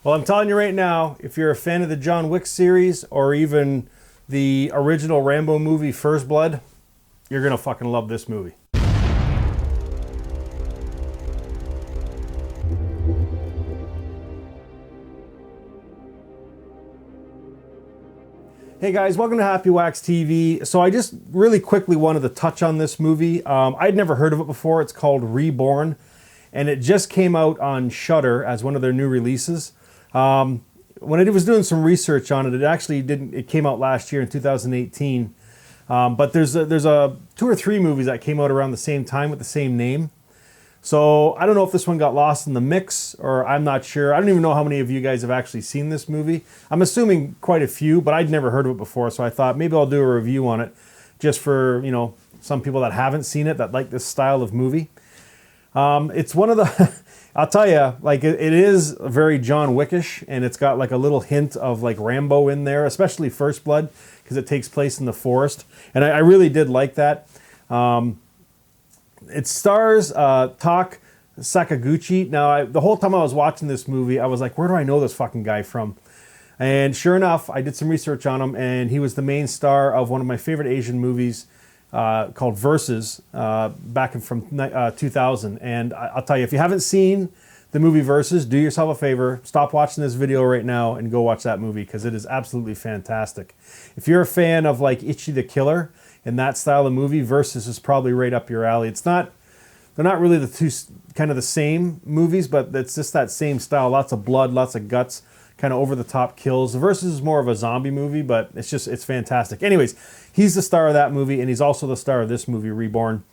Well, I'm telling you right now, if you're a fan of the John Wick series or even the original Rambo movie, First Blood, you're gonna fucking love this movie. Hey guys, welcome to Happy Wax TV. So I just really quickly wanted to touch on this movie. I'd never heard of it before. It's called Reborn, and it just came out on Shudder as one of their new releases. When I was doing some research on it, it actually didn't. It came out last year in 2018. But there's two or three movies that came out around the same time with the same name. So I don't know if this one got lost in the mix, or I'm not sure. I don't even know how many of you guys have actually seen this movie. I'm assuming quite a few, but I'd never heard of it before, so I thought maybe I'll do a review on it just for, you know, some people that haven't seen it that like this style of movie. It's one of the, I'll tell you, like it is very John Wickish, and it's got like a little hint of like Rambo in there, especially First Blood, because it takes place in the forest, and I really did like that. It stars Tak Sakaguchi. Now, the whole time I was watching this movie, I was like, where do I know this fucking guy from? And sure enough, I did some research on him, and he was the main star of one of my favorite Asian movies called Versus, back from 2000. And I'll tell you, if you haven't seen the movie Versus, do yourself a favor, stop watching this video right now and go watch that movie, because it is absolutely fantastic. If you're a fan of like Ichi the Killer and that style of movie, Versus is probably right up your alley. They're not really the two kind of the same movies, but it's just that same style. Lots of blood, lots of guts, kind of over the top kills. Versus is more of a zombie movie, but it's fantastic. Anyways, he's the star of that movie, and he's also the star of this movie, Reborn.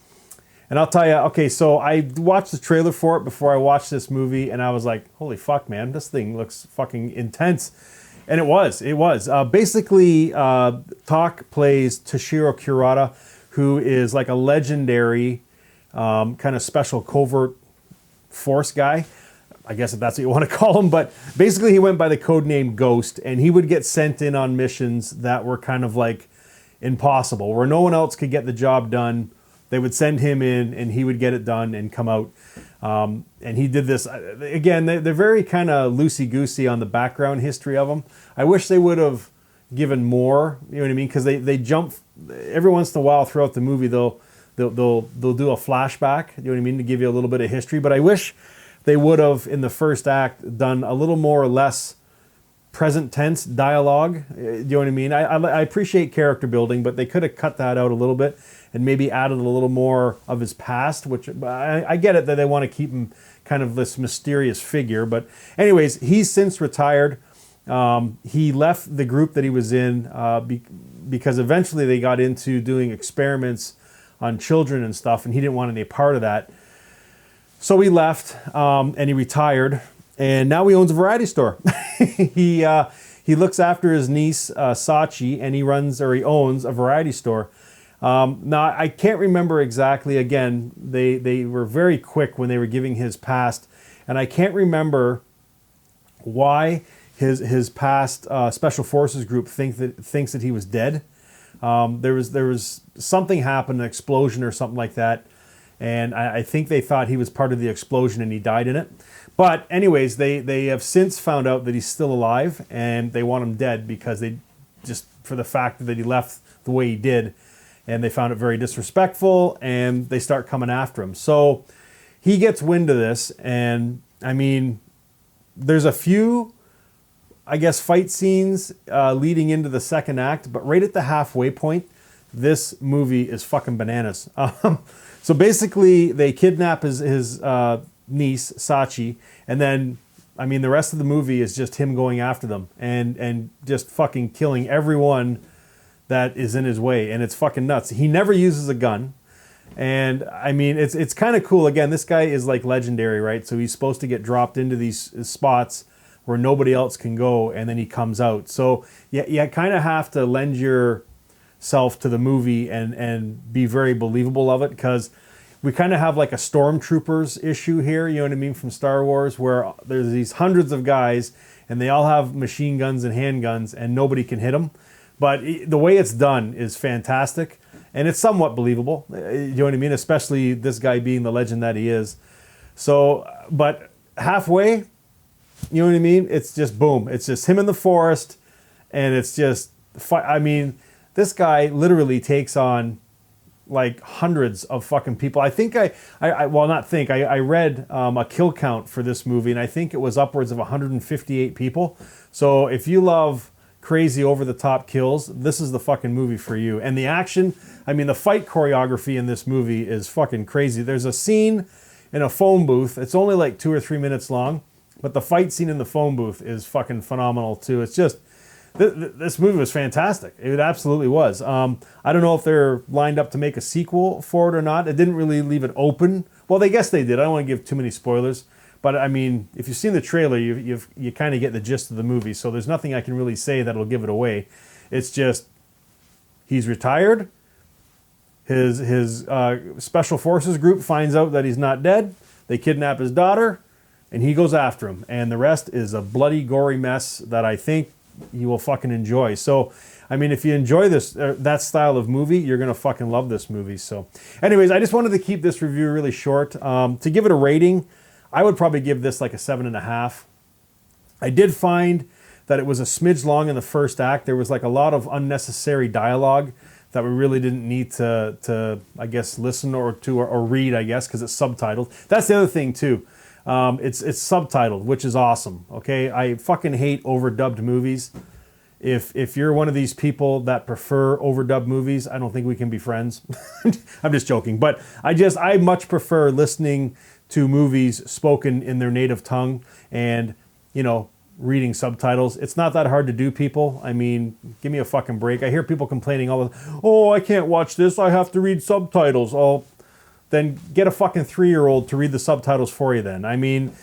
And I'll tell you, okay, so I watched the trailer for it before I watched this movie, and I was like, holy fuck, man, this thing looks fucking intense. And it was. Basically, Tak plays Toshiro Kurata, who is like a legendary kind of special covert force guy. I guess if that's what you want to call him. But basically, he went by the code name Ghost, and he would get sent in on missions that were kind of like impossible, where no one else could get the job done. They would send him in, and he would get it done and come out. And he did this, again, they're very kind of loosey-goosey on the background history of him. I wish they would have given more, you know what I mean? Because they jump, every once in a while throughout the movie, they'll do a flashback, you know what I mean, to give you a little bit of history. But I wish they would have, in the first act, done a little more or less present tense dialogue, you know what I mean? I appreciate character building, but they could have cut that out a little bit and maybe added a little more of his past, which I get it that they want to keep him kind of this mysterious figure. But anyways, he's since retired. He left the group that he was in because eventually they got into doing experiments on children and stuff, and he didn't want any part of that. So he left and he retired, and now he owns a variety store. He looks after his niece, Sachi, and he owns a variety store. Now, I can't remember exactly. Again, they were very quick when they were giving his past, and I can't remember why his past special forces group thinks that he was dead. There was something happened, an explosion or something like that, and I think they thought he was part of the explosion and he died in it. But anyways, they have since found out that he's still alive, and they want him dead because they just, for the fact that he left the way he did. And they found it very disrespectful, and they start coming after him. So he gets wind of this, and I mean, there's a few, I guess, fight scenes leading into the second act, but right at the halfway point, this movie is fucking bananas. So basically, they kidnap his niece, Sachi, and then, I mean, the rest of the movie is just him going after them and just fucking killing everyone that is in his way, and it's fucking nuts. He never uses a gun, and I mean, it's kind of cool. Again, this guy is like legendary, right? So he's supposed to get dropped into these spots where nobody else can go, and then he comes out. So you kind of have to lend yourself to the movie and be very believable of it, because we kind of have like a stormtroopers issue here, you know what I mean, from Star Wars, where there's these hundreds of guys, and they all have machine guns and handguns, and nobody can hit them. But the way it's done is fantastic, and it's somewhat believable. You know what I mean? Especially this guy being the legend that he is. So, but halfway, You know what I mean? It's just boom. It's just him in the forest, and it's just, I mean, this guy literally takes on like hundreds of fucking people. I think well, not think, I read a kill count for this movie, and I think it was upwards of 158 people. So if you love crazy over-the-top kills, this is the fucking movie for you. And the action, I mean, the fight choreography in this movie is fucking crazy. There's a scene in a phone booth. It's only like 2 or 3 minutes long, but the fight scene in the phone booth is fucking phenomenal too. It's just, this movie was fantastic. It absolutely was. I don't know if they're lined up to make a sequel for it or not. It didn't really leave it open. Well, they guess they did. I don't want to give too many spoilers. But I mean, if you've seen the trailer, you kind of get the gist of the movie. So there's nothing I can really say that'll give it away. It's just, he's retired. His special forces group finds out that he's not dead. They kidnap his daughter, and he goes after him. And the rest is a bloody, gory mess that I think you will fucking enjoy. So, I mean, if you enjoy this, that style of movie, you're going to fucking love this movie. So, anyways, I just wanted to keep this review really short. To give it a rating, I would probably give this like a 7.5. I did find that it was a smidge long in the first act. There was like a lot of unnecessary dialogue that we really didn't need to I guess, listen or read, I guess, because it's subtitled. That's the other thing, too. It's subtitled, which is awesome. Okay, I fucking hate overdubbed movies. If you're one of these people that prefer overdubbed movies, I don't think we can be friends. I'm just joking, but I much prefer listening to movies spoken in their native tongue and, you know, reading subtitles. It's not that hard to do, people. I mean, give me a fucking break. I hear people complaining all the, oh, I can't watch this, I have to read subtitles. Oh, then get a fucking 3-year-old to read the subtitles for you then. I mean,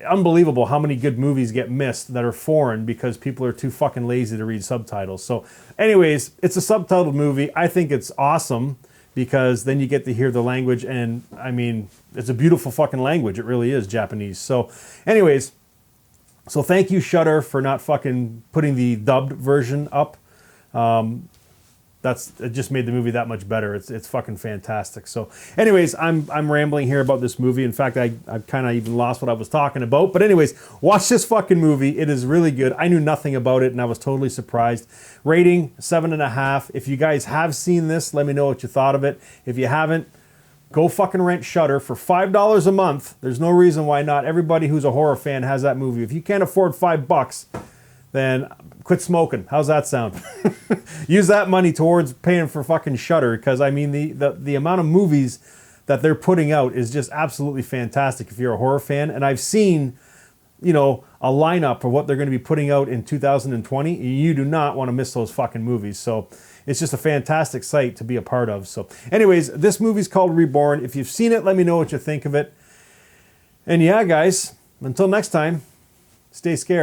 unbelievable how many good movies get missed that are foreign because people are too fucking lazy to read subtitles. So anyways, it's a subtitled movie. I think it's awesome because then you get to hear the language, and I mean, it's a beautiful fucking language. It really is, Japanese. So anyways, so thank you, Shudder, for not fucking putting the dubbed version up. It just made the movie that much better. It's fucking fantastic. So anyways, I'm rambling here about this movie. In fact, I've kind of even lost what I was talking about. But anyways, watch this fucking movie. It is really good. I knew nothing about it, and I was totally surprised. Rating, 7.5. If you guys have seen this, let me know what you thought of it. If you haven't, go fucking rent Shudder for $5 a month. There's no reason why not. Everybody who's a horror fan has that movie. If you can't afford $5, then quit smoking. How's that sound? Use that money towards paying for fucking Shudder, because I mean the amount of movies that they're putting out is just absolutely fantastic if you're a horror fan. And I've seen, you know, a lineup of what they're going to be putting out in 2020. You do not want to miss those fucking movies. So it's just a fantastic site to be a part of. So anyways, this movie's called Reborn. If you've seen it, let me know what you think of it. And yeah, guys, until next time, stay scared.